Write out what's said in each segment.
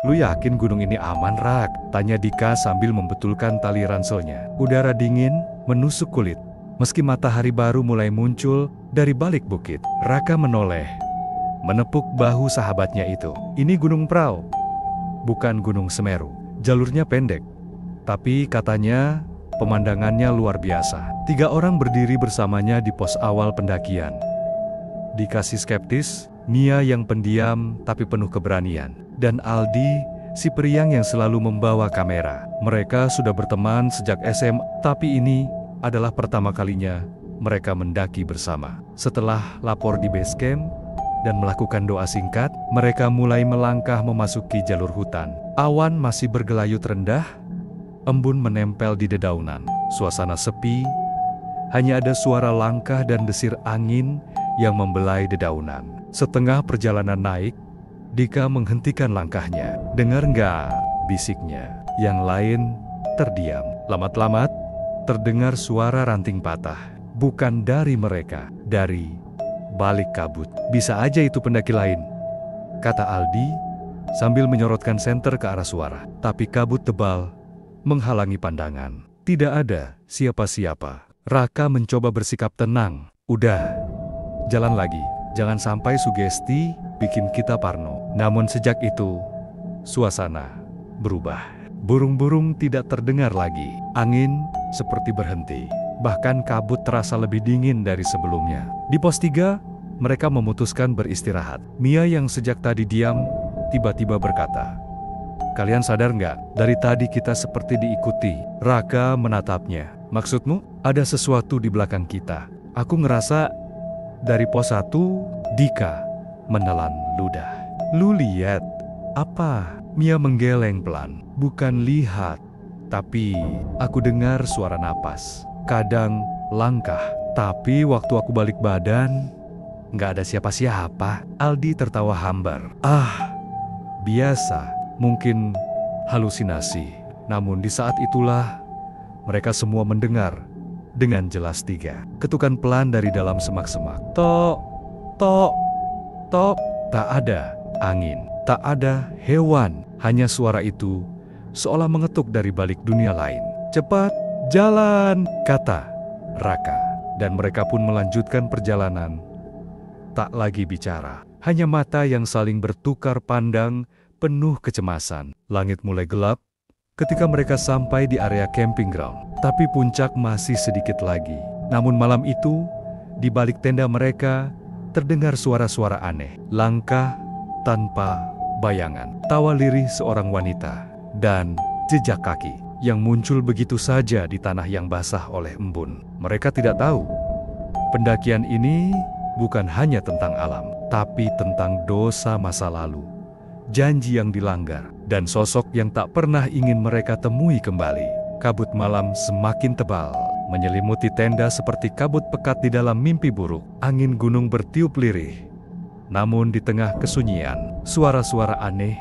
Lu yakin gunung ini aman, Rak? Tanya Dika sambil membetulkan tali ranselnya. Udara dingin menusuk kulit. Meski matahari baru mulai muncul dari balik bukit, Raka menoleh, menepuk bahu sahabatnya itu. Ini Gunung Prau, bukan Gunung Semeru. Jalurnya pendek, tapi katanya pemandangannya luar biasa. 3 orang berdiri bersamanya di pos awal pendakian. Dikasih skeptis, Mia yang pendiam tapi penuh keberanian, dan Aldi, si periang yang selalu membawa kamera. Mereka sudah berteman sejak SMA, tapi ini adalah pertama kalinya mereka mendaki bersama. Setelah lapor di base camp dan melakukan doa singkat, mereka mulai melangkah memasuki jalur hutan. Awan masih bergelayut rendah, embun menempel di dedaunan. Suasana sepi, hanya ada suara langkah dan desir angin yang membelai dedaunan. Setengah perjalanan naik, Dika menghentikan langkahnya. "Dengar nggak?" bisiknya. Yang lain terdiam. Lamat-lamat, terdengar suara ranting patah. Bukan dari mereka, dari balik kabut. "Bisa aja itu pendaki lain," kata Aldi sambil menyorotkan senter ke arah suara. Tapi kabut tebal menghalangi pandangan. Tidak ada siapa-siapa. Raka mencoba bersikap tenang. "Udah, jalan lagi. Jangan sampai sugesti bikin kita parno." Namun sejak itu, suasana berubah. Burung-burung tidak terdengar lagi. Angin seperti berhenti. Bahkan kabut terasa lebih dingin dari sebelumnya. Di pos 3, mereka memutuskan beristirahat. Mia yang sejak tadi diam, tiba-tiba berkata, "Kalian sadar nggak? Dari tadi kita seperti diikuti." Raka menatapnya. "Maksudmu?" "Ada sesuatu di belakang kita. Aku ngerasa dari pos 1, Dika menelan ludah." "Lu lihat?" "Apa?" Mia menggeleng pelan. "Bukan lihat, tapi aku dengar suara napas. Kadang langkah, tapi waktu aku balik badan, nggak ada siapa-siapa." Aldi tertawa hambar. "Ah, biasa, mungkin halusinasi." Namun di saat itulah, mereka semua mendengar dengan jelas 3 ketukan pelan dari dalam semak-semak. Tok, tok, tok. Tak ada angin, tak ada hewan, hanya suara itu seolah mengetuk dari balik dunia lain. "Cepat, jalan," kata Raka. Dan mereka pun melanjutkan perjalanan. Tak lagi bicara, hanya mata yang saling bertukar pandang penuh kecemasan. Langit mulai gelap ketika mereka sampai di area camping ground. Tapi puncak masih sedikit lagi. Namun malam itu, di balik tenda mereka, terdengar suara-suara aneh. Langkah tanpa bayangan, tawa lirih seorang wanita, dan jejak kaki yang muncul begitu saja di tanah yang basah oleh embun. Mereka tidak tahu, pendakian ini bukan hanya tentang alam, tapi tentang dosa masa lalu, janji yang dilanggar, dan sosok yang tak pernah ingin mereka temui kembali. Kabut malam semakin tebal, menyelimuti tenda seperti kabut pekat di dalam mimpi buruk. Angin gunung bertiup lirih. Namun di tengah kesunyian, suara-suara aneh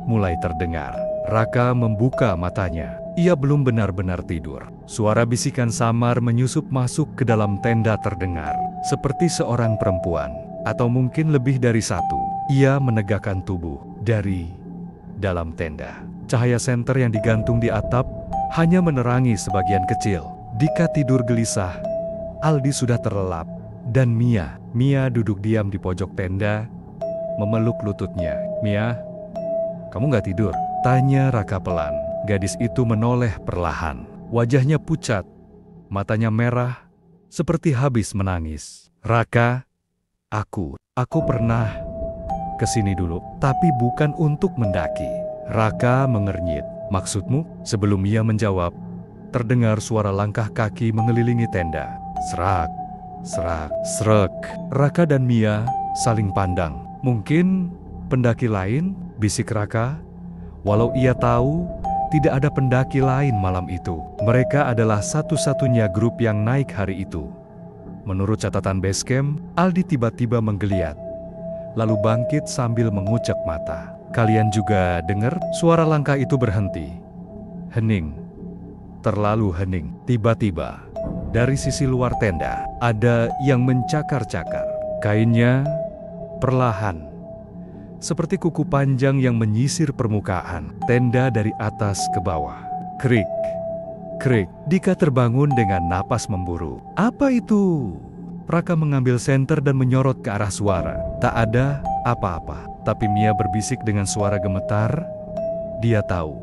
mulai terdengar. Raka membuka matanya. Ia belum benar-benar tidur. Suara bisikan samar menyusup masuk ke dalam tenda terdengar. Seperti seorang perempuan, atau mungkin lebih dari satu. Ia menegakkan tubuh dari dalam tenda. Cahaya senter yang digantung di atap hanya menerangi sebagian kecil. Dika tidur gelisah, Aldi sudah terlelap, dan Mia duduk diam di pojok tenda, memeluk lututnya. "Mia, kamu nggak tidur?" tanya Raka pelan. Gadis itu menoleh perlahan. Wajahnya pucat, matanya merah, seperti habis menangis. "Raka, aku pernah kesini dulu, tapi bukan untuk mendaki." Raka mengernyit. "Maksudmu?" Sebelum Mia menjawab, terdengar suara langkah kaki mengelilingi tenda. Serak, serak, serak. Raka dan Mia saling pandang. "Mungkin pendaki lain," bisik Raka. Walau ia tahu tidak ada pendaki lain malam itu. Mereka adalah satu-satunya grup yang naik hari itu. Menurut catatan basecamp, Aldi tiba-tiba menggeliat, lalu bangkit sambil mengucek mata. "Kalian juga dengar?" Suara langkah itu berhenti. Hening. Terlalu hening. Tiba-tiba, dari sisi luar tenda, ada yang mencakar-cakar. Kainnya perlahan, seperti kuku panjang yang menyisir permukaan tenda dari atas ke bawah. Krik, krik. Dika terbangun dengan napas memburu. Apa itu? Raka mengambil senter dan menyorot ke arah suara. Tak ada apa-apa. Tapi Mia berbisik dengan suara gemetar. Dia tahu,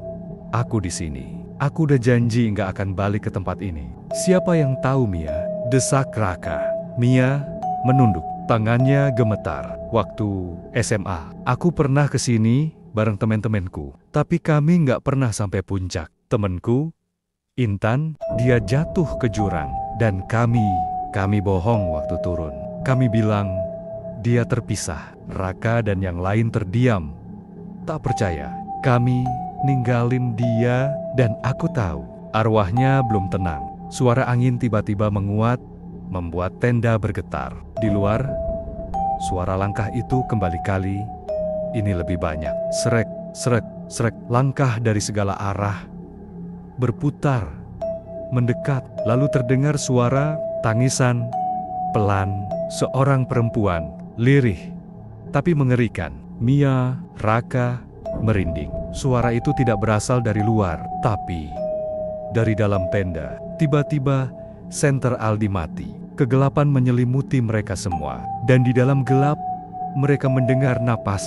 aku di sini. Aku udah janji nggak akan balik ke tempat ini. Siapa yang tahu, Mia? Desak Raka. Mia menunduk. Tangannya gemetar. Waktu SMA, aku pernah ke sini bareng teman-temanku. Tapi kami nggak pernah sampai puncak. Temanku, Intan, dia jatuh ke jurang. Dan kami bohong waktu turun. Kami bilang, dia terpisah. Raka dan yang lain terdiam. Tak percaya. Kami ninggalin dia dan aku tahu arwahnya belum tenang. Suara angin tiba-tiba menguat, membuat tenda bergetar. Di luar, suara langkah itu kembali kali. Ini lebih banyak. Srek, srek, srek. Langkah dari segala arah. Berputar, mendekat. Lalu terdengar suara tangisan. Pelan, seorang perempuan. Lirih, tapi mengerikan. Mia, Raka, merinding. Suara itu tidak berasal dari luar, tapi dari dalam tenda. Tiba-tiba, senter Aldi mati. Kegelapan menyelimuti mereka semua. Dan di dalam gelap, mereka mendengar napas.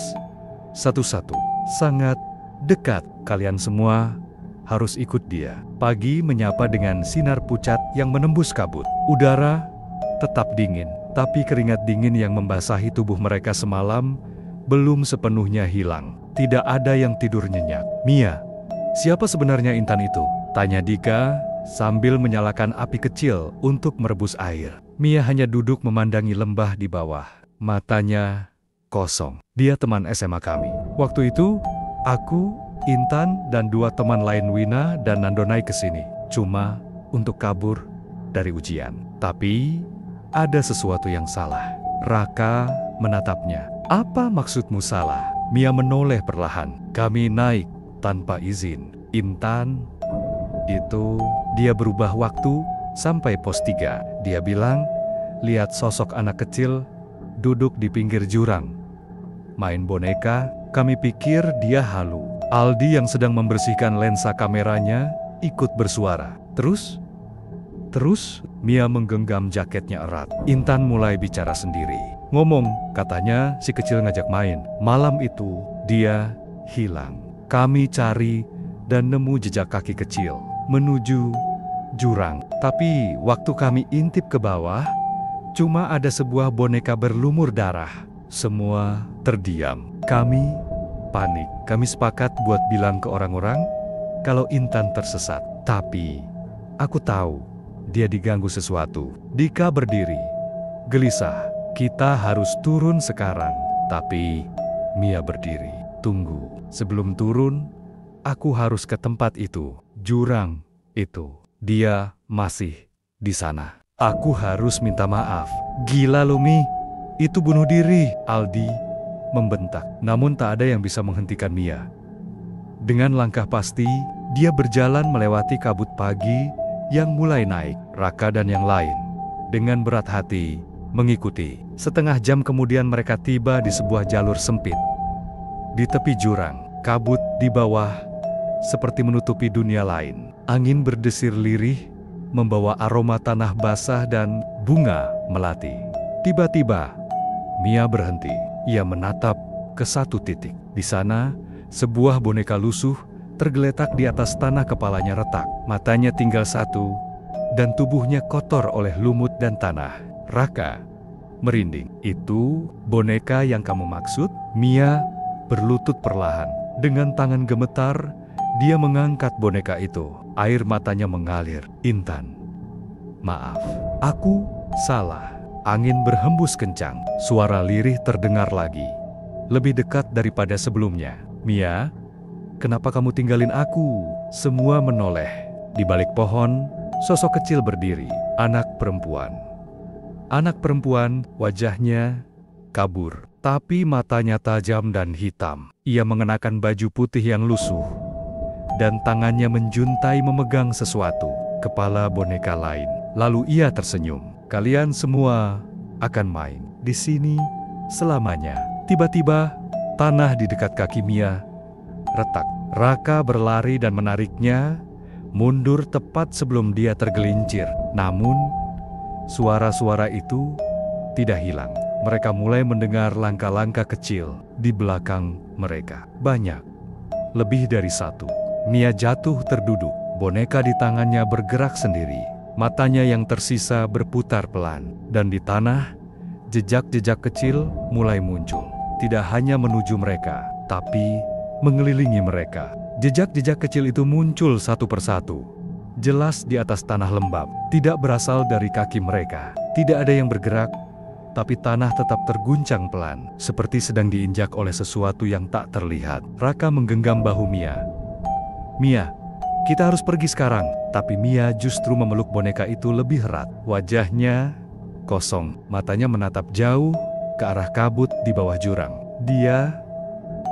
Satu-satu, sangat dekat. Kalian semua harus ikut dia. Pagi menyapa dengan sinar pucat yang menembus kabut. Udara tetap dingin, tapi keringat dingin yang membasahi tubuh mereka semalam belum sepenuhnya hilang. Tidak ada yang tidur nyenyak. Mia, siapa sebenarnya Intan itu? Tanya Dika sambil menyalakan api kecil untuk merebus air. Mia hanya duduk memandangi lembah di bawah. Matanya kosong. Dia teman SMA kami. Waktu itu, aku, Intan, dan 2 teman lain Wina dan Nando naik ke sini. Cuma untuk kabur dari ujian. Tapi, ada sesuatu yang salah. Raka menatapnya. Apa maksudmu salah? Mia menoleh perlahan. Kami naik tanpa izin. Intan, itu dia berubah waktu sampai pos 3. Dia bilang, lihat sosok anak kecil duduk di pinggir jurang. Main boneka, kami pikir dia halu. Aldi yang sedang membersihkan lensa kameranya ikut bersuara. Terus, Mia menggenggam jaketnya erat. Intan mulai bicara sendiri. Ngomong, katanya si kecil ngajak main. Malam itu, dia hilang. Kami cari dan nemu jejak kaki kecil menuju jurang. Tapi waktu kami intip ke bawah, cuma ada sebuah boneka berlumur darah. Semua terdiam. Kami panik. Kami sepakat buat bilang ke orang-orang kalau Intan tersesat. Tapi aku tahu dia diganggu sesuatu. Dika berdiri, gelisah. Kita harus turun sekarang. Tapi Mia berdiri. Tunggu. Sebelum turun, aku harus ke tempat itu. Jurang itu. Dia masih di sana. Aku harus minta maaf. Gila lo, Mi. Itu bunuh diri. Aldi membentak. Namun tak ada yang bisa menghentikan Mia. Dengan langkah pasti, dia berjalan melewati kabut pagi yang mulai naik. Raka dan yang lain dengan berat hati mengikuti. Setengah jam kemudian mereka tiba di sebuah jalur sempit. Di tepi jurang, kabut di bawah seperti menutupi dunia lain. Angin berdesir lirih, membawa aroma tanah basah dan bunga melati. Tiba-tiba, Mia berhenti. Ia menatap ke satu titik. Di sana, sebuah boneka lusuh tergeletak di atas tanah, kepalanya retak. Matanya tinggal satu, dan tubuhnya kotor oleh lumut dan tanah. Raka merinding. Itu boneka yang kamu maksud? Mia berlutut perlahan. Dengan tangan gemetar, dia mengangkat boneka itu. Air matanya mengalir. Intan, maaf. Aku salah. Angin berhembus kencang. Suara lirih terdengar lagi. Lebih dekat daripada sebelumnya. Mia, kenapa kamu tinggalin aku? Semua menoleh. Di balik pohon, sosok kecil berdiri. Anak perempuan. Anak perempuan, wajahnya kabur. Tapi matanya tajam dan hitam. Ia mengenakan baju putih yang lusuh. Dan tangannya menjuntai memegang sesuatu. Kepala boneka lain. Lalu ia tersenyum. Kalian semua akan main di sini selamanya. Tiba-tiba, Tanah di dekat kaki Mia retak. Raka berlari dan menariknya mundur tepat sebelum dia tergelincir. Namun, suara-suara itu tidak hilang. Mereka mulai mendengar langkah-langkah kecil di belakang mereka. Banyak, lebih dari satu. Mia jatuh terduduk. Boneka di tangannya bergerak sendiri. Matanya yang tersisa berputar pelan. Dan di tanah, jejak-jejak kecil mulai muncul. Tidak hanya menuju mereka, tapi mengelilingi mereka. Jejak-jejak kecil itu muncul satu persatu. Jelas di atas tanah lembab, tidak berasal dari kaki mereka. Tidak ada yang bergerak, tapi tanah tetap terguncang pelan, seperti sedang diinjak oleh sesuatu yang tak terlihat. Raka menggenggam bahu Mia. Mia, kita harus pergi sekarang. Tapi Mia justru memeluk boneka itu lebih erat. Wajahnya kosong, matanya menatap jauh ke arah kabut di bawah jurang. Dia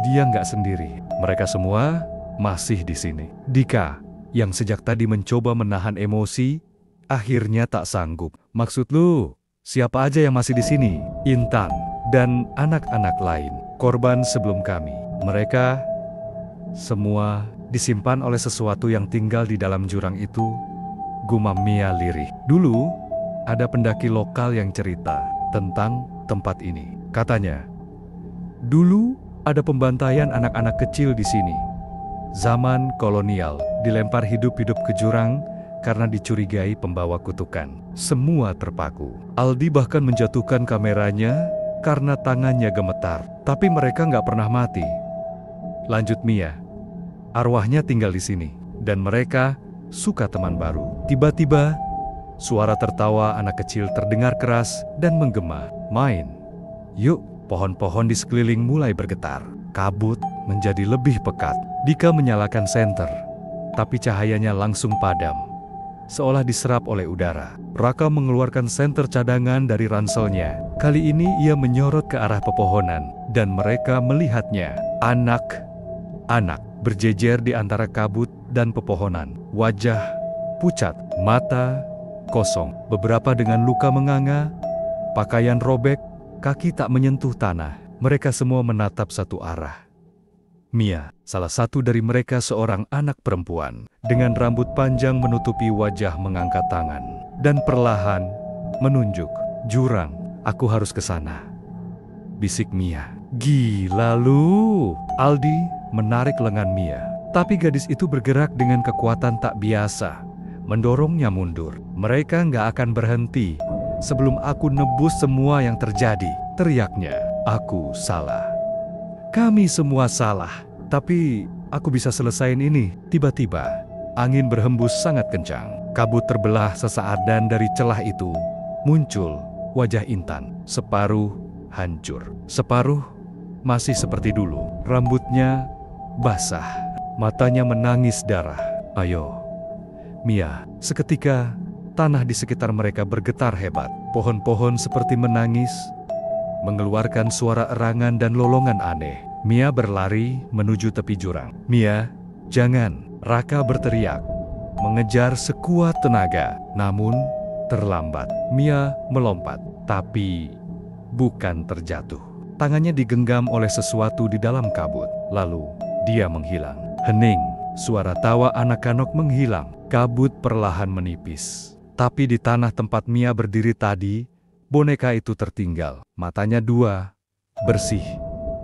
nggak sendiri. Mereka semua masih di sini. Dika, yang sejak tadi mencoba menahan emosi, akhirnya tak sanggup. Maksud lu, siapa aja yang masih di sini? Intan dan anak-anak lain, korban sebelum kami. Mereka semua disimpan oleh sesuatu yang tinggal di dalam jurang itu, gumam Mia lirih. Dulu, ada pendaki lokal yang cerita tentang tempat ini. Katanya, dulu ada pembantaian anak-anak kecil di sini. Zaman kolonial, dilempar hidup-hidup ke jurang karena dicurigai pembawa kutukan. Semua terpaku. Aldi bahkan menjatuhkan kameranya karena tangannya gemetar. Tapi mereka nggak pernah mati. Lanjut Mia, arwahnya tinggal di sini. Dan mereka suka teman baru. Tiba-tiba, suara tertawa anak kecil terdengar keras dan menggema. Main. Yuk. Pohon-pohon di sekeliling mulai bergetar. Kabut menjadi lebih pekat. Dika menyalakan senter, tapi cahayanya langsung padam, seolah diserap oleh udara. Raka mengeluarkan senter cadangan dari ranselnya. Kali ini ia menyorot ke arah pepohonan, dan mereka melihatnya. Anak-anak berjejer di antara kabut dan pepohonan. Wajah pucat, mata kosong, beberapa dengan luka menganga, pakaian robek, kaki tak menyentuh tanah. Mereka semua menatap satu arah. Mia, salah satu dari mereka seorang anak perempuan, dengan rambut panjang menutupi wajah mengangkat tangan. Dan perlahan menunjuk, jurang, aku harus ke sana. Bisik Mia. Gila lu. Aldi menarik lengan Mia. Tapi gadis itu bergerak dengan kekuatan tak biasa, mendorongnya mundur. Mereka nggak akan berhenti sebelum aku nebus semua yang terjadi, teriaknya. Aku salah. Kami semua salah. Tapi aku bisa selesaiin ini. Tiba-tiba, angin berhembus sangat kencang. Kabut terbelah sesaat dan dari celah itu, muncul wajah Intan. Separuh hancur. Separuh masih seperti dulu. Rambutnya basah. Matanya menangis darah. Ayo, Mia. Seketika, tanah di sekitar mereka bergetar hebat. Pohon-pohon seperti menangis, mengeluarkan suara erangan dan lolongan aneh. Mia berlari menuju tepi jurang. Mia, jangan! Raka berteriak, mengejar sekuat tenaga. Namun, terlambat. Mia melompat, tapi bukan terjatuh. Tangannya digenggam oleh sesuatu di dalam kabut. Lalu, dia menghilang. Hening, suara tawa anak-anak menghilang. Kabut perlahan menipis. Tapi di tanah tempat Mia berdiri tadi, boneka itu tertinggal. Matanya dua, bersih,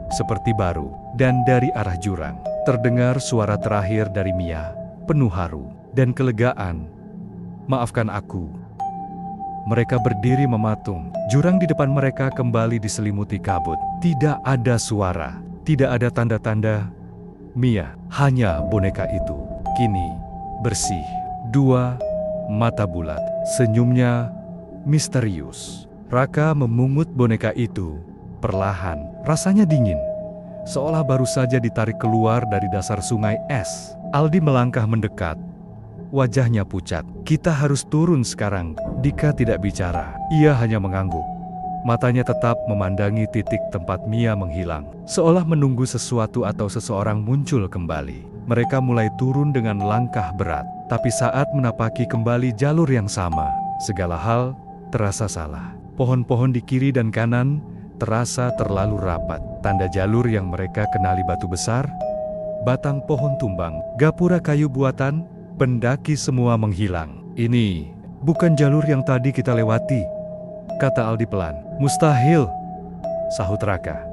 seperti baru. Dan dari arah jurang, terdengar suara terakhir dari Mia, penuh haru dan kelegaan. Maafkan aku. Mereka berdiri mematung. Jurang di depan mereka kembali diselimuti kabut. Tidak ada suara, tidak ada tanda-tanda Mia. Hanya boneka itu, kini bersih. Dua mata bulat, senyumnya misterius. Raka memungut boneka itu, perlahan. Rasanya dingin, seolah baru saja ditarik keluar dari dasar sungai es. Aldi melangkah mendekat. Wajahnya pucat. Kita harus turun sekarang. Dika tidak bicara. Ia hanya mengangguk. Matanya tetap memandangi titik tempat Mia menghilang. Seolah menunggu sesuatu atau seseorang muncul kembali. Mereka mulai turun dengan langkah berat. Tapi saat menapaki kembali jalur yang sama, segala hal terasa salah. Pohon-pohon di kiri dan kanan terasa terlalu rapat. Tanda jalur yang mereka kenali batu besar, batang pohon tumbang, gapura kayu buatan, pendaki semua menghilang. Ini bukan jalur yang tadi kita lewati, kata Aldi pelan. Mustahil, sahut Raka.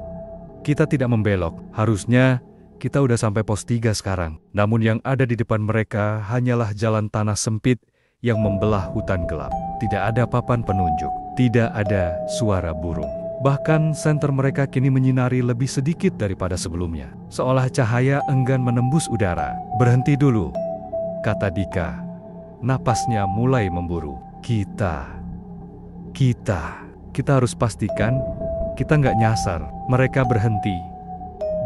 Kita tidak membelok, harusnya kita udah sampai pos 3 sekarang. Namun yang ada di depan mereka hanyalah jalan tanah sempit yang membelah hutan gelap. Tidak ada papan penunjuk, tidak ada suara burung. Bahkan senter mereka kini menyinari lebih sedikit daripada sebelumnya. Seolah cahaya enggan menembus udara. Berhenti dulu, kata Dika. Napasnya mulai memburu. Kita harus pastikan kita nggak nyasar. Mereka berhenti,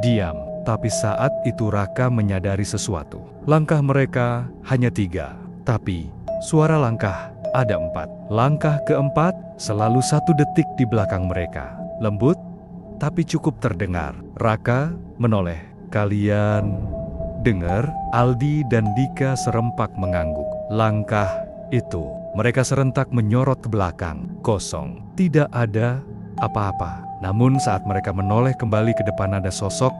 diam. Tapi saat itu Raka menyadari sesuatu. Langkah mereka hanya 3, tapi suara langkah ada 4. Langkah keempat selalu 1 detik di belakang mereka. Lembut, tapi cukup terdengar. Raka menoleh. Kalian dengar? Aldi dan Dika serempak mengangguk. Langkah itu, mereka serentak menyorot ke belakang. Kosong, tidak ada apa-apa. Namun saat mereka menoleh kembali ke depan ada sosok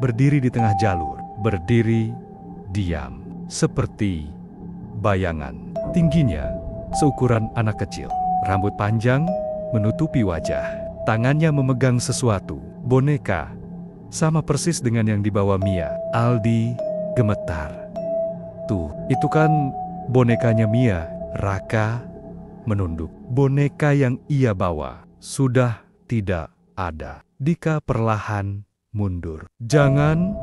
berdiri di tengah jalur. Berdiri diam, seperti bayangan. Tingginya seukuran anak kecil. Rambut panjang menutupi wajah. Tangannya memegang sesuatu. Boneka. Sama persis dengan yang dibawa Mia. Aldi gemetar. Tuh, itu kan bonekanya Mia. Raka menunduk. Boneka yang ia bawa sudah tidak ada. Dika perlahan mundur. Jangan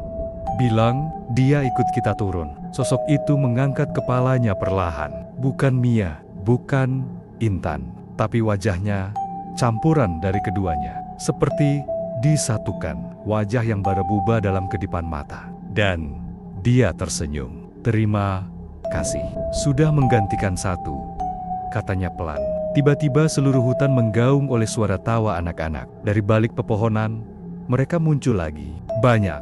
bilang dia ikut kita turun. Sosok itu mengangkat kepalanya perlahan. Bukan Mia, bukan Intan, tapi wajahnya campuran dari keduanya. Seperti disatukan. Wajah yang berubah dalam kedipan mata. Dan dia tersenyum. Terima kasih. Sudah menggantikan satu, katanya pelan. Tiba-tiba seluruh hutan menggaung oleh suara tawa anak-anak. Dari balik pepohonan, mereka muncul lagi. Banyak,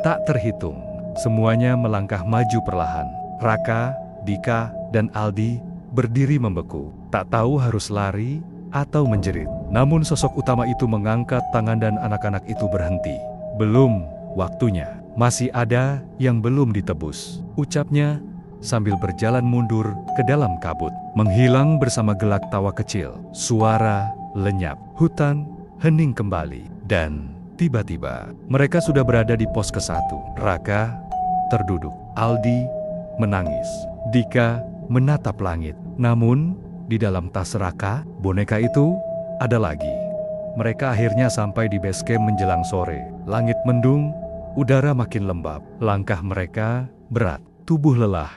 tak terhitung. Semuanya melangkah maju perlahan. Raka, Dika, dan Aldi berdiri membeku. Tak tahu harus lari atau menjerit. Namun sosok utama itu mengangkat tangan dan anak-anak itu berhenti. Belum waktunya. Masih ada yang belum ditebus, ucapnya sambil berjalan mundur ke dalam kabut. Menghilang bersama gelak tawa kecil. Suara lenyap. Hutan hening kembali. Dan tiba-tiba mereka sudah berada di pos ke-1. Raka terduduk. Aldi menangis. Dika menatap langit. Namun di dalam tas Raka, boneka itu ada lagi. Mereka akhirnya sampai di base camp menjelang sore. Langit mendung, udara makin lembab. Langkah mereka berat, tubuh lelah,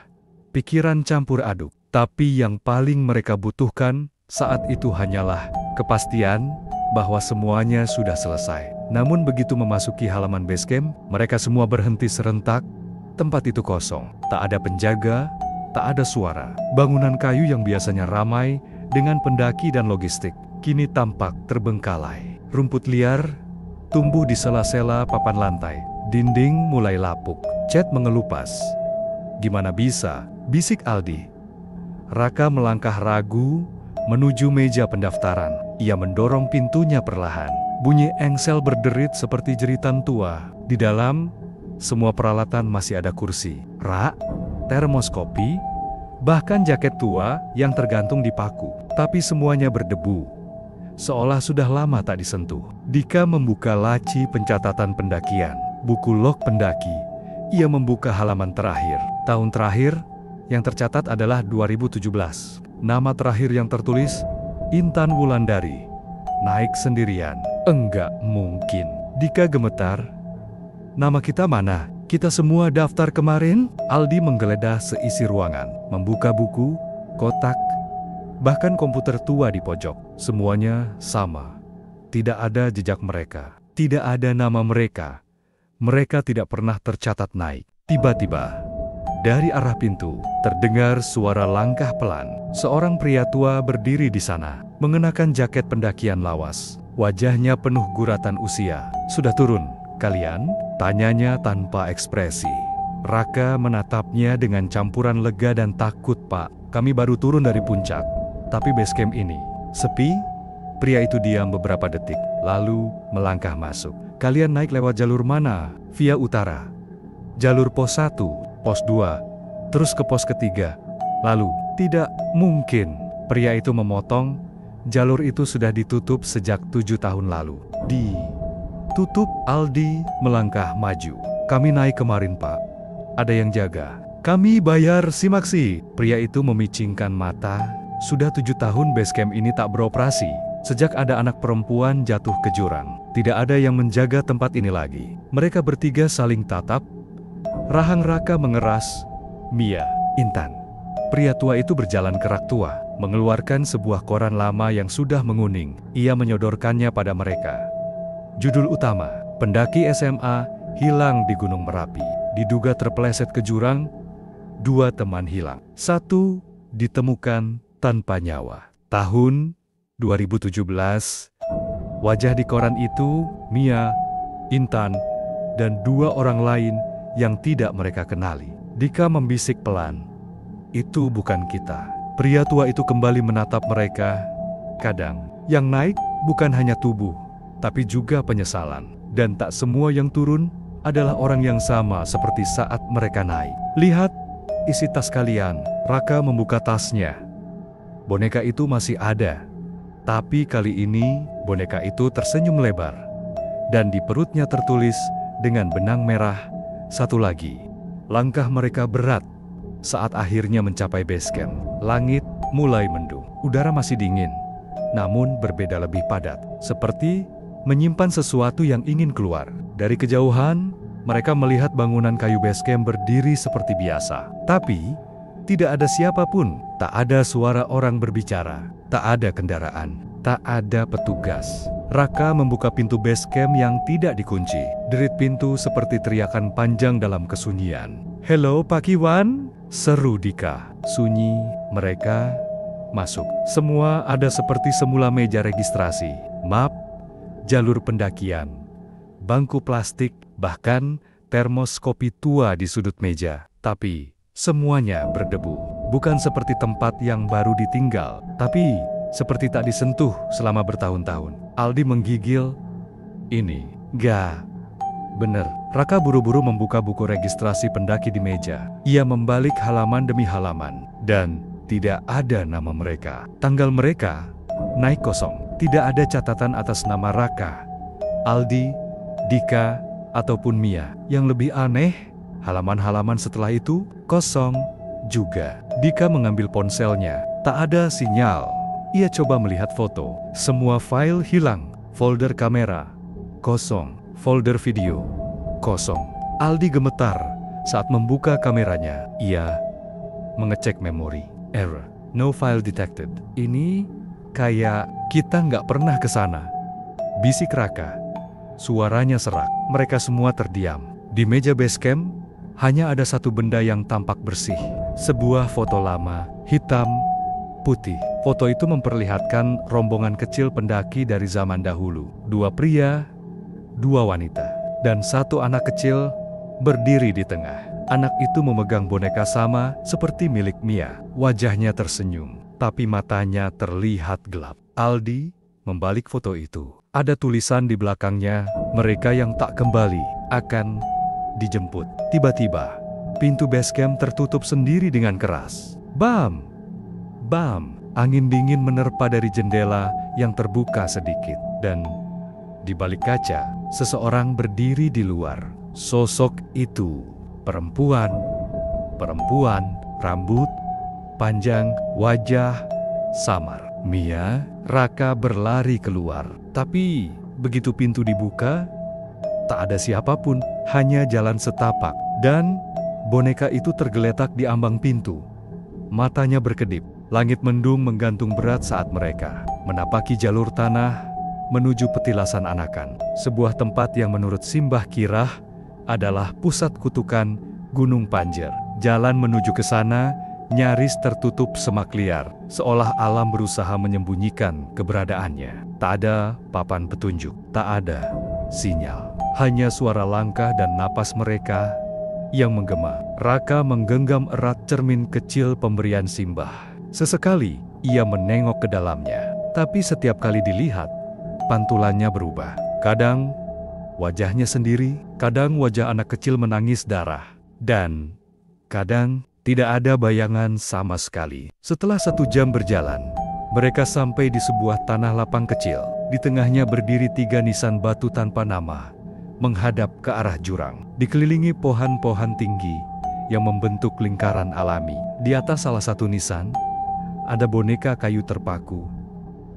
pikiran campur aduk. Tapi yang paling mereka butuhkan saat itu hanyalah kepastian bahwa semuanya sudah selesai. Namun begitu memasuki halaman base camp, mereka semua berhenti serentak. Tempat itu kosong, tak ada penjaga, tak ada suara. Bangunan kayu yang biasanya ramai dengan pendaki dan logistik, kini tampak terbengkalai. Rumput liar tumbuh di sela-sela papan lantai. Dinding mulai lapuk, cat mengelupas. Gimana bisa? Bisik Aldi. Raka melangkah ragu menuju meja pendaftaran. Ia mendorong pintunya perlahan. Bunyi engsel berderit seperti jeritan tua. Di dalam, semua peralatan masih ada kursi, rak, termoskopi, bahkan jaket tua yang tergantung di paku. Tapi semuanya berdebu, seolah sudah lama tak disentuh. Dika membuka laci pencatatan pendakian. Buku log pendaki. Ia membuka halaman terakhir. Tahun terakhir yang tercatat adalah 2017. Nama terakhir yang tertulis, Intan Wulandari. Naik sendirian. Enggak mungkin. Dika gemetar. Nama kita mana? Kita semua daftar kemarin? Aldi menggeledah seisi ruangan. Membuka buku, kotak, bahkan komputer tua di pojok. Semuanya sama. Tidak ada jejak mereka. Tidak ada nama mereka. Mereka tidak pernah tercatat naik. Tiba-tiba, dari arah pintu, terdengar suara langkah pelan. Seorang pria tua berdiri di sana, mengenakan jaket pendakian lawas. Wajahnya penuh guratan usia. Sudah turun, kalian? Tanyanya tanpa ekspresi. Raka menatapnya dengan campuran lega dan takut. Pak, kami baru turun dari puncak. Tapi base camp ini sepi. Pria itu diam beberapa detik, lalu melangkah masuk. Kalian naik lewat jalur mana? Via utara. Jalur pos 1, pos 2, terus ke pos ketiga. Lalu, tidak mungkin. Pria itu memotong, jalur itu sudah ditutup sejak 7 tahun lalu. Ditutup? Aldi melangkah maju. Kami naik kemarin, Pak. Ada yang jaga. Kami bayar simaksi. Pria itu memicingkan mata. Sudah 7 tahun basecamp ini tak beroperasi. Sejak ada anak perempuan jatuh ke jurang. Tidak ada yang menjaga tempat ini lagi. Mereka bertiga saling tatap. Rahang Raka mengeras. Mia, Intan. Pria tua itu berjalan ke rak tua, mengeluarkan sebuah koran lama yang sudah menguning. Ia menyodorkannya pada mereka. Judul utama, pendaki SMA hilang di Gunung Merapi. Diduga terpeleset ke jurang, 2 teman hilang. 1 ditemukan tanpa nyawa. Tahun 2017, wajah di koran itu, Mia, Intan, dan 2 orang lain yang tidak mereka kenali. Dika membisik pelan, "Itu bukan kita." Pria tua itu kembali menatap mereka. Kadang, yang naik bukan hanya tubuh, tapi juga penyesalan. Dan tak semua yang turun adalah orang yang sama seperti saat mereka naik. "Lihat, isi tas kalian." Raka membuka tasnya. Boneka itu masih ada. Tapi kali ini, boneka itu tersenyum lebar. Dan di perutnya tertulis dengan benang merah, "Satu lagi." Langkah mereka berat saat akhirnya mencapai base camp. Langit mulai mendung. Udara masih dingin, namun berbeda lebih padat. Seperti menyimpan sesuatu yang ingin keluar. Dari kejauhan, mereka melihat bangunan kayu base camp berdiri seperti biasa. Tapi, tidak ada siapapun. Tak ada suara orang berbicara. Tak ada kendaraan. Tak ada petugas. Raka membuka pintu base camp yang tidak dikunci. Derit pintu seperti teriakan panjang dalam kesunyian. "Halo Pak Iwan," seru Dika. Sunyi, mereka masuk. Semua ada seperti semula: meja registrasi, map, jalur pendakian, bangku plastik, bahkan termos kopi tua di sudut meja. Tapi semuanya berdebu. Bukan seperti tempat yang baru ditinggal, tapi seperti tak disentuh selama bertahun-tahun. Aldi menggigil. "Ini gak bener." Raka buru-buru membuka buku registrasi pendaki di meja. Ia membalik halaman demi halaman, dan tidak ada nama mereka. Tanggal mereka naik kosong. Tidak ada catatan atas nama Raka, Aldi, Dika, ataupun Mia. Yang lebih aneh, halaman-halaman setelah itu kosong juga. Dika mengambil ponselnya. Tak ada sinyal. Ia coba melihat foto. Semua file hilang. Folder kamera kosong. Folder video kosong. Aldi gemetar saat membuka kameranya. Ia mengecek memori. Error. No file detected. Ini kayak kita nggak pernah ke sana. Bisik Raka. Suaranya serak. Mereka semua terdiam. Di meja base camp, hanya ada satu benda yang tampak bersih. Sebuah foto lama, hitam, putih. Foto itu memperlihatkan rombongan kecil pendaki dari zaman dahulu. 2 pria, 2 wanita, dan 1 anak kecil berdiri di tengah. Anak itu memegang boneka sama seperti milik Mia. Wajahnya tersenyum, tapi matanya terlihat gelap. Aldi membalik foto itu. Ada tulisan di belakangnya, "Mereka yang tak kembali akan dijemput." Tiba-tiba, pintu base camp tertutup sendiri dengan keras. Bam! Bam! Angin dingin menerpa dari jendela yang terbuka sedikit. Dan di balik kaca, seseorang berdiri di luar. Sosok itu perempuan. Perempuan, rambut panjang, wajah samar. Mia, Raka berlari keluar. Tapi begitu pintu dibuka, tak ada siapapun, hanya jalan setapak. Dan boneka itu tergeletak di ambang pintu. Matanya berkedip. Langit mendung menggantung berat saat mereka menapaki jalur tanah menuju petilasan anakan. Sebuah tempat yang menurut Simbah Kirah adalah pusat kutukan Gunung Panjer. Jalan menuju ke sana nyaris tertutup semak liar, seolah alam berusaha menyembunyikan keberadaannya. Tak ada papan petunjuk, tak ada sinyal. Hanya suara langkah dan napas mereka yang menggema. Raka menggenggam erat cermin kecil pemberian Simbah. Sesekali, ia menengok ke dalamnya. Tapi setiap kali dilihat, pantulannya berubah. Kadang wajahnya sendiri, kadang wajah anak kecil menangis darah. Dan kadang tidak ada bayangan sama sekali. Setelah 1 jam berjalan, mereka sampai di sebuah tanah lapang kecil. Di tengahnya berdiri 3 nisan batu tanpa nama, menghadap ke arah jurang. Dikelilingi pohon-pohon tinggi yang membentuk lingkaran alami. Di atas salah satu nisan, ada boneka kayu terpaku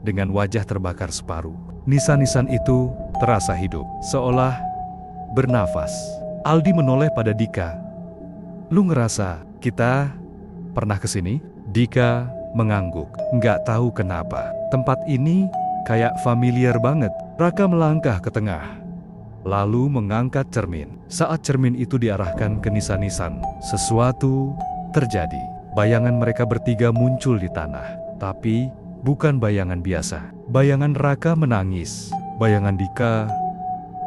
dengan wajah terbakar separuh. Nisan-nisan itu terasa hidup, seolah bernafas. Aldi menoleh pada Dika. "Lu ngerasa kita pernah kesini?" Dika mengangguk. "Nggak tahu kenapa. Tempat ini kayak familiar banget." Raka melangkah ke tengah, lalu mengangkat cermin. Saat cermin itu diarahkan ke nisan-nisan, sesuatu terjadi. Bayangan mereka bertiga muncul di tanah. Tapi bukan bayangan biasa. Bayangan Raka menangis. Bayangan Dika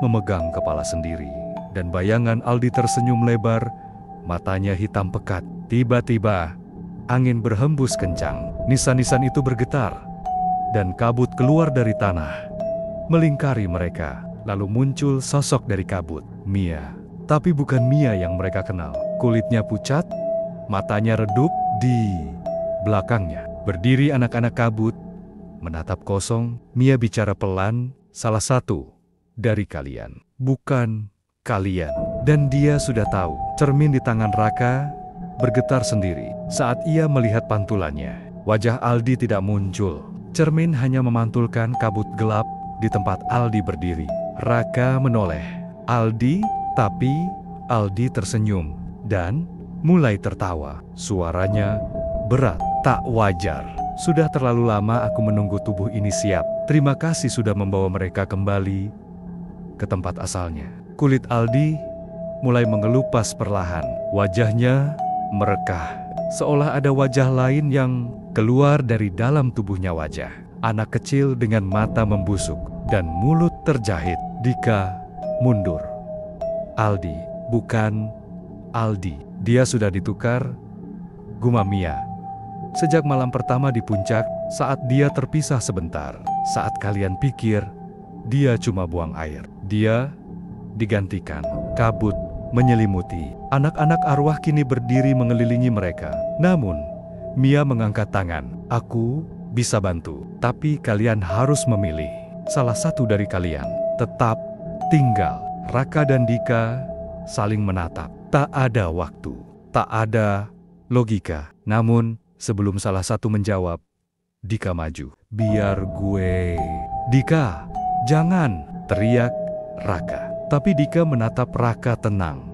memegang kepala sendiri. Dan bayangan Aldi tersenyum lebar, matanya hitam pekat. Tiba-tiba, angin berhembus kencang. Nisan-nisan itu bergetar, dan kabut keluar dari tanah, melingkari mereka. Lalu muncul sosok dari kabut, Mia. Tapi bukan Mia yang mereka kenal. Kulitnya pucat, matanya redup. Di belakangnya berdiri anak-anak kabut, menatap kosong. Mia bicara pelan, "Salah satu dari kalian." "Bukan kalian." Dan dia sudah tahu. Cermin di tangan Raka bergetar sendiri saat ia melihat pantulannya. Wajah Aldi tidak muncul. Cermin hanya memantulkan kabut gelap di tempat Aldi berdiri. Raka menoleh. "Aldi?" Tapi Aldi tersenyum dan mulai tertawa. Suaranya berat. "Tak wajar. Sudah terlalu lama aku menunggu tubuh ini siap. Terima kasih sudah membawa mereka kembali ke tempat asalnya." Kulit Aldi mulai mengelupas perlahan. Wajahnya merekah, seolah ada wajah lain yang keluar dari dalam tubuhnya. Wajah anak kecil dengan mata membusuk dan mulut terjahit. Dika mundur. "Aldi, bukan Aldi. Dia sudah ditukar," gumam Mia. "Sejak malam pertama di puncak, saat dia terpisah sebentar. Saat kalian pikir dia cuma buang air, dia digantikan." Kabut menyelimuti. Anak-anak arwah kini berdiri mengelilingi mereka. Namun, Mia mengangkat tangan. "Aku bisa bantu, tapi kalian harus memilih. Salah satu dari kalian tetap tinggal." Raka dan Dika saling menatap. Tak ada waktu, tak ada logika. Namun, sebelum salah satu menjawab, Dika maju. "Biar gue." "Dika, jangan!" teriak Raka. Tapi Dika menatap Raka tenang.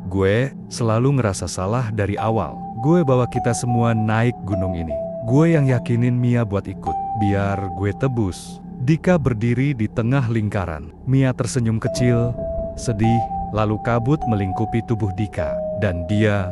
"Gue selalu ngerasa salah dari awal. Gue bawa kita semua naik gunung ini. Gue yang yakinin Mia buat ikut. Biar gue tebus." Dika berdiri di tengah lingkaran. Mia tersenyum kecil, sedih, lalu kabut melingkupi tubuh Dika, dan dia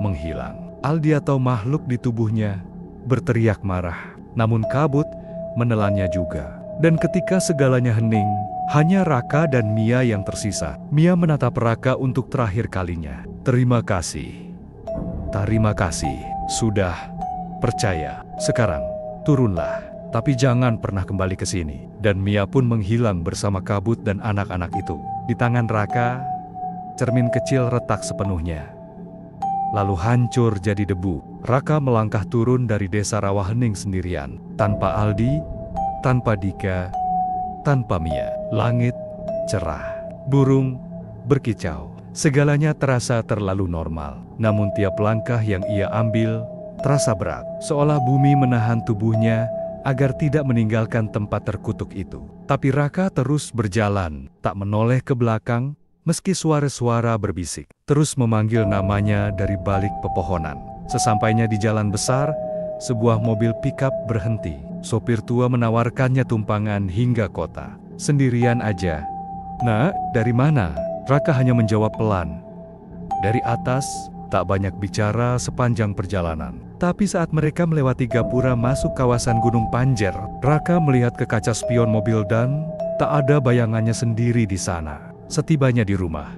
menghilang. Aldi atau makhluk di tubuhnya berteriak marah, namun kabut menelannya juga. Dan ketika segalanya hening, hanya Raka dan Mia yang tersisa. Mia menatap Raka untuk terakhir kalinya. "Terima kasih. Terima kasih. Sudah percaya. Sekarang, turunlah. Tapi jangan pernah kembali ke sini." Dan Mia pun menghilang bersama kabut dan anak-anak itu. Di tangan Raka, cermin kecil retak sepenuhnya, lalu hancur jadi debu. Raka melangkah turun dari desa Rawahening sendirian, tanpa Aldi, tanpa Dika, tanpa Mia. Langit cerah, burung berkicau. Segalanya terasa terlalu normal. Namun tiap langkah yang ia ambil terasa berat, seolah bumi menahan tubuhnya agar tidak meninggalkan tempat terkutuk itu. Tapi Raka terus berjalan, tak menoleh ke belakang, meski suara-suara berbisik, terus memanggil namanya dari balik pepohonan. Sesampainya di jalan besar, sebuah mobil pickup berhenti. Sopir tua menawarkannya tumpangan hingga kota. "Sendirian aja?" "Nak, dari mana?" Raka hanya menjawab pelan. Dari atas, tak banyak bicara sepanjang perjalanan. Tapi saat mereka melewati gapura masuk kawasan Gunung Panjer, Raka melihat ke kaca spion mobil dan tak ada bayangannya sendiri di sana. Setibanya di rumah,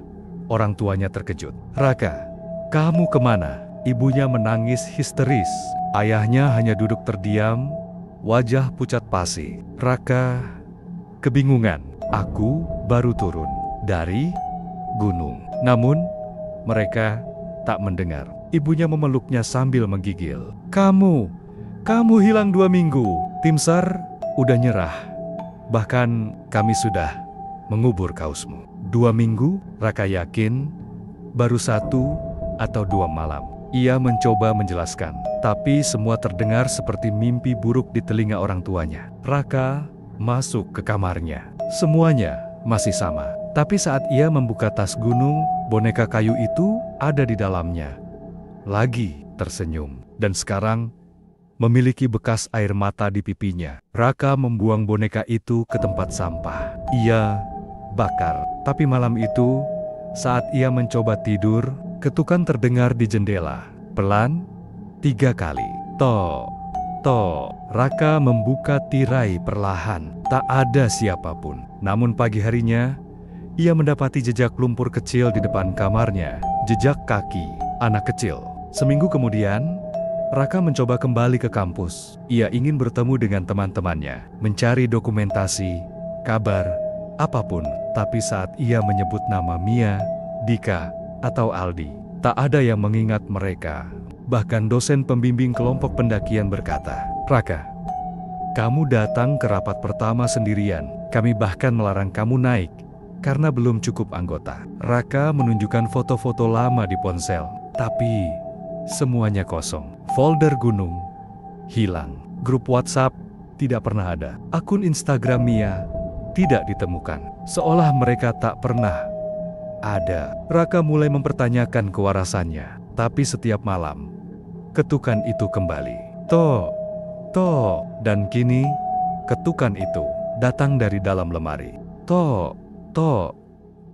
orang tuanya terkejut. "Raka, kamu kemana?" Ibunya menangis histeris. Ayahnya hanya duduk terdiam, wajah pucat pasi. "Raka, kebingungan. Aku baru turun dari gunung. Namun, mereka tak mendengar. Ibunya memeluknya sambil menggigil. Kamu hilang 2 minggu. Tim SAR udah nyerah. Bahkan kami sudah mengubur kausmu. 2 minggu? Raka yakin baru 1 atau 2 malam. Ia mencoba menjelaskan, tapi semua terdengar seperti mimpi buruk di telinga orang tuanya. Raka masuk ke kamarnya. Semuanya masih sama. Tapi saat ia membuka tas gunung, boneka kayu itu ada di dalamnya. Lagi tersenyum. Dan sekarang memiliki bekas air mata di pipinya. Raka membuang boneka itu ke tempat sampah. Ia bakar. Tapi malam itu, saat ia mencoba tidur, ketukan terdengar di jendela. Pelan, 3 kali. Tok, tok. Raka membuka tirai perlahan. Tak ada siapapun. Namun pagi harinya, ia mendapati jejak lumpur kecil di depan kamarnya. Jejak kaki anak kecil. Seminggu kemudian, Raka mencoba kembali ke kampus. Ia ingin bertemu dengan teman-temannya, mencari dokumentasi, kabar, apapun. Tapi saat ia menyebut nama Mia, Dika, atau Aldi, tak ada yang mengingat mereka. Bahkan dosen pembimbing kelompok pendakian berkata, "Raka, kamu datang ke rapat pertama sendirian. Kami bahkan melarang kamu naik karena belum cukup anggota." Raka menunjukkan foto-foto lama di ponsel, tapi semuanya kosong. Folder gunung hilang. Grup WhatsApp tidak pernah ada. Akun Instagram Mia tidak ditemukan. Seolah mereka tak pernah ada. Raka mulai mempertanyakan kewarasannya. Tapi setiap malam, ketukan itu kembali. Tok, tok. Dan kini, ketukan itu datang dari dalam lemari. Tok, tok,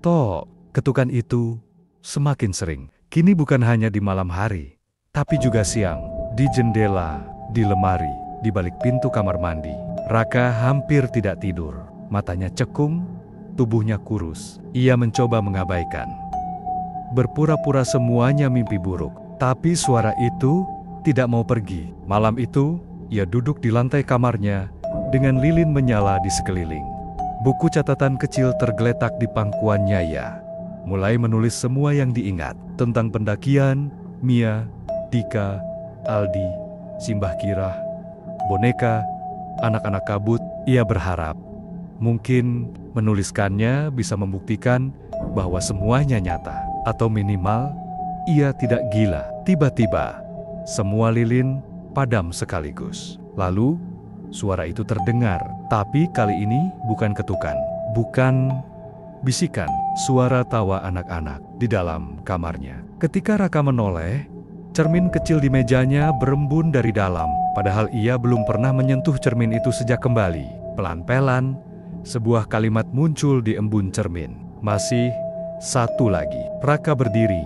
tok. Ketukan itu semakin sering. Kini bukan hanya di malam hari, tapi juga siang, di jendela, di lemari, di balik pintu kamar mandi. Raka hampir tidak tidur. Matanya cekung, tubuhnya kurus. Ia mencoba mengabaikan. Berpura-pura semuanya mimpi buruk. Tapi suara itu tidak mau pergi. Malam itu, ia duduk di lantai kamarnya dengan lilin menyala di sekeliling. Buku catatan kecil tergeletak di pangkuannya. Ia mulai menulis semua yang diingat tentang pendakian, Mia, Dika, Aldi, Simbah Kirah, boneka, anak-anak kabut. Ia berharap mungkin menuliskannya bisa membuktikan bahwa semuanya nyata, atau minimal ia tidak gila. Tiba-tiba, semua lilin padam sekaligus. Lalu, suara itu terdengar, tapi kali ini bukan ketukan, bukan bisikan, suara tawa anak-anak di dalam kamarnya. Ketika Raka menoleh, cermin kecil di mejanya berembun dari dalam, padahal ia belum pernah menyentuh cermin itu sejak kembali. Pelan-pelan, sebuah kalimat muncul di embun cermin. Masih satu lagi. Raka berdiri,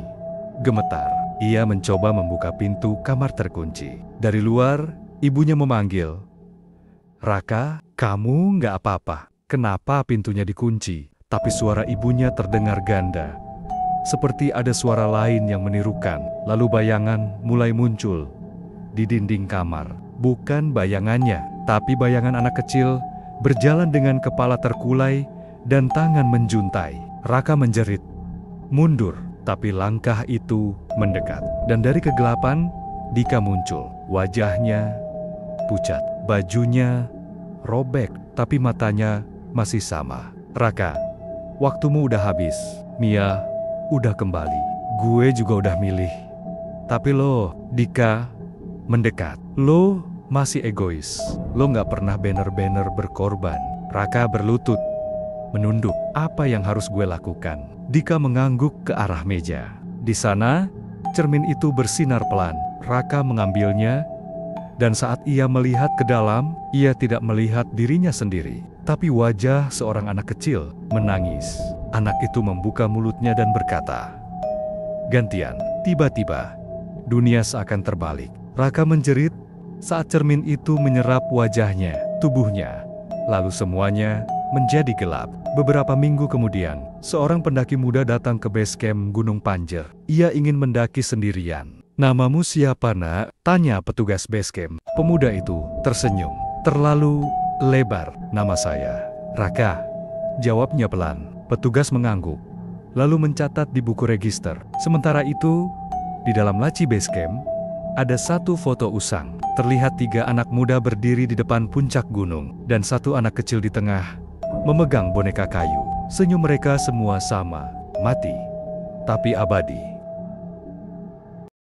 gemetar. Ia mencoba membuka pintu kamar terkunci. Dari luar, ibunya memanggil, "Raka, kamu nggak apa-apa? Kenapa pintunya dikunci?" Tapi suara ibunya terdengar ganda. Seperti ada suara lain yang menirukan. Lalu bayangan mulai muncul di dinding kamar. Bukan bayangannya, tapi bayangan anak kecil berjalan dengan kepala terkulai dan tangan menjuntai. Raka menjerit, mundur, tapi langkah itu mendekat. Dan dari kegelapan, Dika muncul. Wajahnya pucat, bajunya robek, tapi matanya masih sama. "Raka, waktumu udah habis. Mia udah kembali. Gue juga udah milih. Tapi lo," Dika mendekat, "lo masih egois. Lo gak pernah bener-bener berkorban." Raka berlutut, menunduk. "Apa yang harus gue lakukan?" Dika mengangguk ke arah meja. Di sana, cermin itu bersinar pelan. Raka mengambilnya, dan saat ia melihat ke dalam, ia tidak melihat dirinya sendiri, tapi wajah seorang anak kecil menangis. Anak itu membuka mulutnya dan berkata, "Gantian." Tiba-tiba, dunia seakan terbalik. Raka menjerit saat cermin itu menyerap wajahnya, tubuhnya. Lalu semuanya menjadi gelap. Beberapa minggu kemudian, seorang pendaki muda datang ke base camp Gunung Panjer. Ia ingin mendaki sendirian. "Namamu siapa, nak?" tanya petugas base camp. Pemuda itu tersenyum. "Terlalu lebar." "Nama saya Raka, jawabnya pelan. Petugas mengangguk, lalu mencatat di buku register. Sementara itu, di dalam laci base camp, ada satu foto usang. Terlihat 3 anak muda berdiri di depan puncak gunung, dan satu anak kecil di tengah, memegang boneka kayu. Senyum mereka semua sama, mati, tapi abadi.